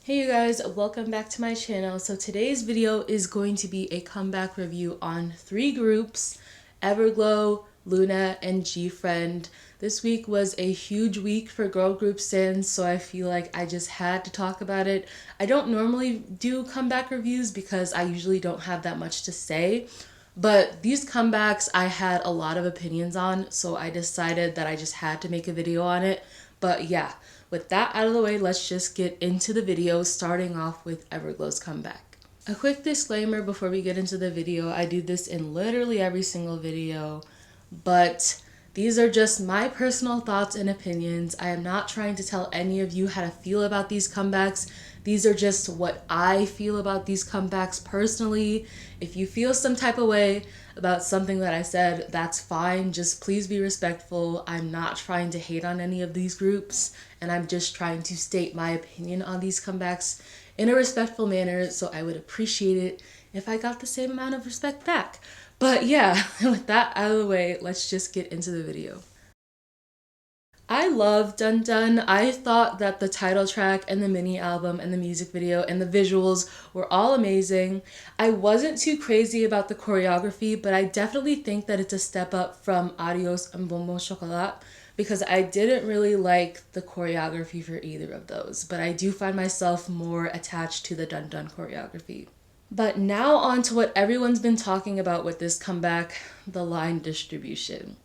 Hey you guys, welcome back to my channel. So today's video is going to be a comeback review on three groups, EVERGLOW, LOONA, and GFRIEND. This week was a huge week for girl group stans, so I feel like I just had to talk about it. I don't normally do comeback reviews because I usually don't have that much to say, but these comebacks I had a lot of opinions on, so I decided that I just had to make a video on it. But yeah, with that out of the way, let's just get into the video, starting off with EVERGLOW's comeback. A quick disclaimer before we get into the video, I do this in literally every single video, but these are just my personal thoughts and opinions. I am not trying to tell any of you how to feel about these comebacks. These are just what I feel about these comebacks personally. If you feel some type of way about something that I said, that's fine. Just please be respectful. I'm not trying to hate on any of these groups, and I'm just trying to state my opinion on these comebacks in a respectful manner, so I would appreciate it if I got the same amount of respect back. But yeah, with that out of the way, let's just get into the video. I love Dun Dun. I thought that the title track and the mini album and the music video and the visuals were all amazing. I wasn't too crazy about the choreography, but I definitely think that it's a step up from Adios and Bonbon Chocolat because I didn't really like the choreography for either of those, but I do find myself more attached to the Dun Dun choreography. But now on to what everyone's been talking about with this comeback, the line distribution.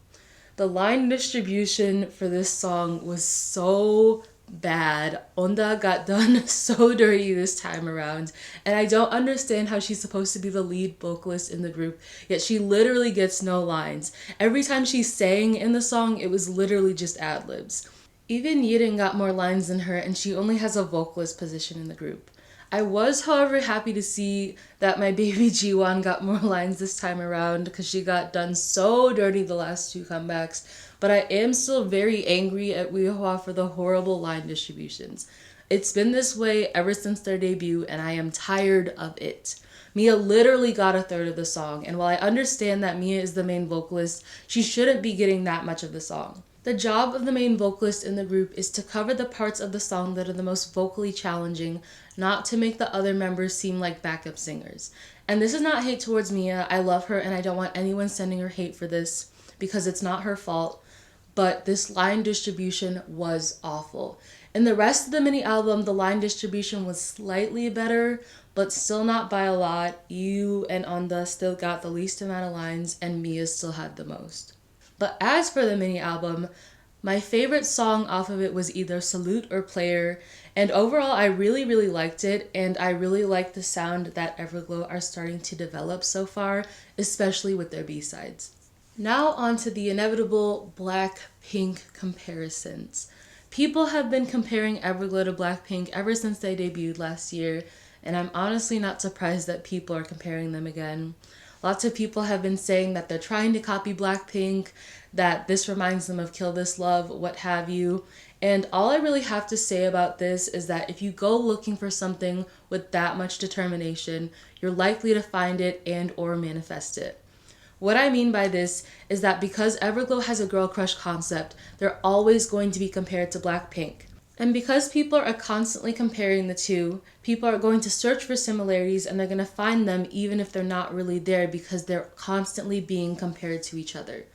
The line distribution for this song was so bad. Onda got done so dirty this time around, and I don't understand how she's supposed to be the lead vocalist in the group, yet she literally gets no lines. Every time she sang in the song, it was literally just ad-libs. Even Yirin got more lines than her, and she only has a vocalist position in the group. I was, however, happy to see that my baby Jiwon got more lines this time around because she got done so dirty the last two comebacks, but I am still very angry at Weehua for the horrible line distributions. It's been this way ever since their debut, and I am tired of it. Mia literally got a third of the song, and while I understand that Mia is the main vocalist, she shouldn't be getting that much of the song. The job of the main vocalist in the group is to cover the parts of the song that are the most vocally challenging, not to make the other members seem like backup singers. And this is not hate towards Mia. I love her and I don't want anyone sending her hate for this because it's not her fault. But this line distribution was awful. In the rest of the mini album, the line distribution was slightly better, but still not by a lot. You and Onda still got the least amount of lines, and Mia still had the most. But as for the mini album, my favorite song off of it was either Salute or Player, and overall I really liked it, and I really like the sound that EVERGLOW are starting to develop so far, especially with their B-sides. Now on to the inevitable Blackpink comparisons. People have been comparing EVERGLOW to Blackpink ever since they debuted last year, and I'm honestly not surprised that people are comparing them again. Lots of people have been saying that they're trying to copy Blackpink, that this reminds them of Kill This Love, what have you. And all I really have to say about this is that if you go looking for something with that much determination, you're likely to find it and or manifest it. What I mean by this is that because EVERGLOW has a girl crush concept, they're always going to be compared to Blackpink. And because people are constantly comparing the two, people are going to search for similarities and they're going to find them even if they're not really there because they're constantly being compared to each other.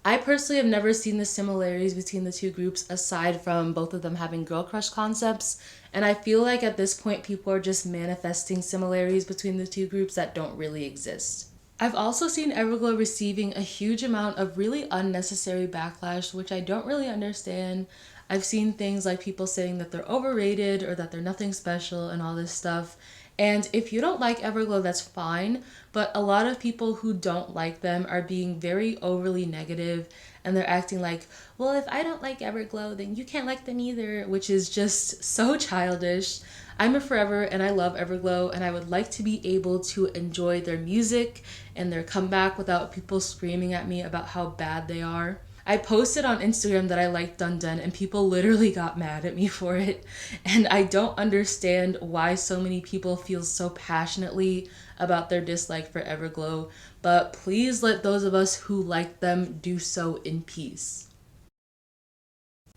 I personally have never seen the similarities between the two groups aside from both of them having girl crush concepts, and I feel like at this point people are just manifesting similarities between the two groups that don't really exist. I've also seen EVERGLOW receiving a huge amount of really unnecessary backlash, which I don't really understand. I've seen things like people saying that they're overrated or that they're nothing special and all this stuff. And if you don't like EVERGLOW, that's fine. But a lot of people who don't like them are being very overly negative and they're acting like, well, if I don't like EVERGLOW, then you can't like them either, which is just so childish. I'm a forever and I love EVERGLOW and I would like to be able to enjoy their music and their comeback without people screaming at me about how bad they are. I posted on Instagram that I liked Dun Dun and people literally got mad at me for it. And I don't understand why so many people feel so passionately about their dislike for EVERGLOW, but please let those of us who like them do so in peace.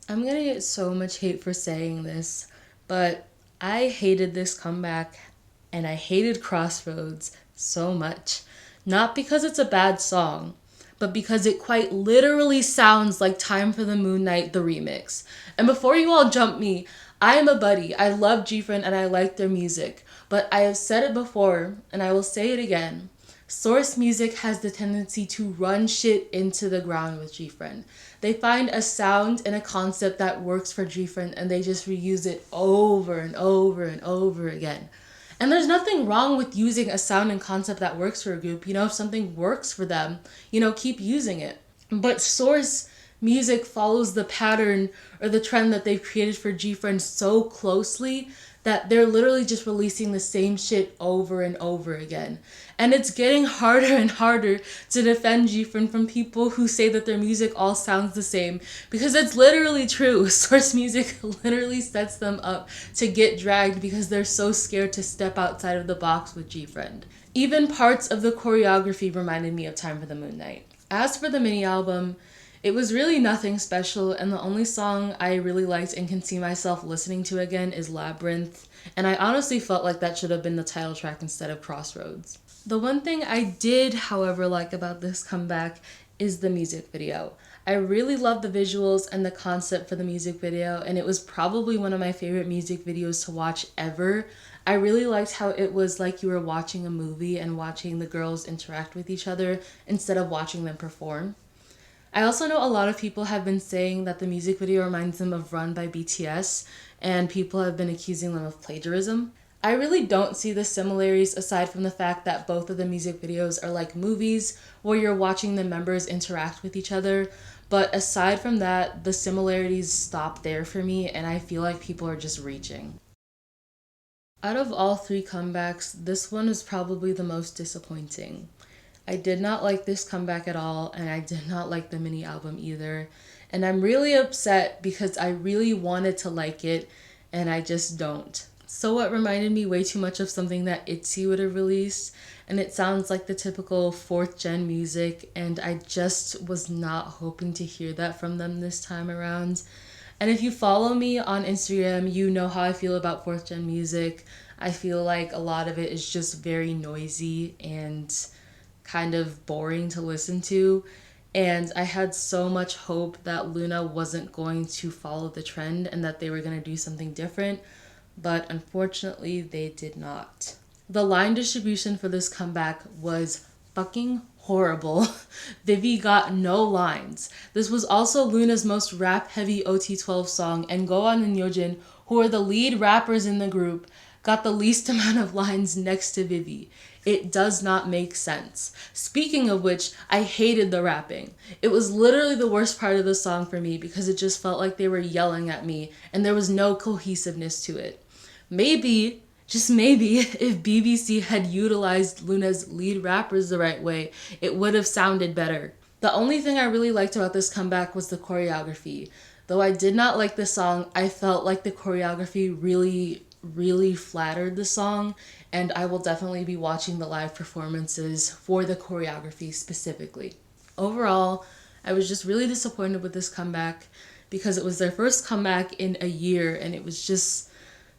I'm gonna get so much hate for saying this, but I hated this comeback and I hated Crossroads so much. Not because it's a bad song, but because it quite literally sounds like Time for the Moon Night, the remix. And before you all jump me, I am a buddy. I love GFRIEND and I like their music. But I have said it before and I will say it again. Source music has the tendency to run shit into the ground with GFRIEND. They find a sound and a concept that works for GFRIEND and they just reuse it over and over and over again. And there's nothing wrong with using a sound and concept that works for a group. You know, if something works for them, you know, keep using it. But Source music follows the pattern or the trend that they've created for GFRIEND so closely that they're literally just releasing the same shit over and over again. And it's getting harder and harder to defend GFRIEND from people who say that their music all sounds the same, because it's literally true. Source music literally sets them up to get dragged because they're so scared to step outside of the box with GFRIEND. Even parts of the choreography reminded me of Time for the Moon Night. As for the mini album, it was really nothing special, and the only song I really liked and can see myself listening to again is Labyrinth, and I honestly felt like that should have been the title track instead of Crossroads. The one thing I did, however, like about this comeback is the music video. I really love the visuals and the concept for the music video, and it was probably one of my favorite music videos to watch ever. I really liked how it was like you were watching a movie and watching the girls interact with each other instead of watching them perform. I also know a lot of people have been saying that the music video reminds them of Run by BTS, and people have been accusing them of plagiarism. I really don't see the similarities aside from the fact that both of the music videos are like movies where you're watching the members interact with each other. But aside from that, the similarities stop there for me, and I feel like people are just reaching. Out of all three comebacks, this one is probably the most disappointing. I did not like this comeback at all, and I did not like the mini album either. And I'm really upset because I really wanted to like it, and I just don't. So What reminded me way too much of something that ITZY would have released, and it sounds like the typical 4th gen music, and I just was not hoping to hear that from them this time around. And if you follow me on Instagram, you know how I feel about 4th gen music. I feel like a lot of it is just very noisy and kind of boring to listen to, and I had so much hope that LOONA wasn't going to follow the trend and that they were going to do something different, but unfortunately they did not. The line distribution for this comeback was fucking horrible. Vivi got no lines. This was also LOONA's most rap-heavy OT12 song, and Gohan and Yeojin, who are the lead rappers in the group, got the least amount of lines next to Vivi. It does not make sense. Speaking of which, I hated the rapping. It was literally the worst part of the song for me because it just felt like they were yelling at me and there was no cohesiveness to it. Maybe, just maybe, if BBC had utilized LOONA's lead rappers the right way, it would have sounded better. The only thing I really liked about this comeback was the choreography. Though I did not like the song, I felt like the choreography really flattered the song, and I will definitely be watching the live performances for the choreography specifically. Overall, I was just really disappointed with this comeback because it was their first comeback in a year, and it was just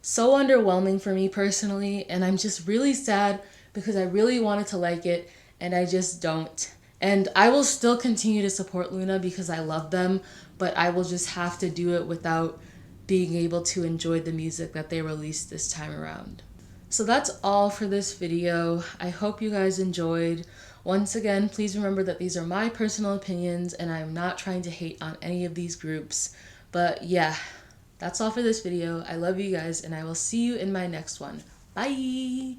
so underwhelming for me personally, and I'm just really sad because I really wanted to like it and I just don't. And I will still continue to support LOONA because I love them, but I will just have to do it without being able to enjoy the music that they released this time around. So that's all for this video. I hope you guys enjoyed. Once again, please remember that these are my personal opinions and I'm not trying to hate on any of these groups. But yeah, that's all for this video. I love you guys and I will see you in my next one. Bye!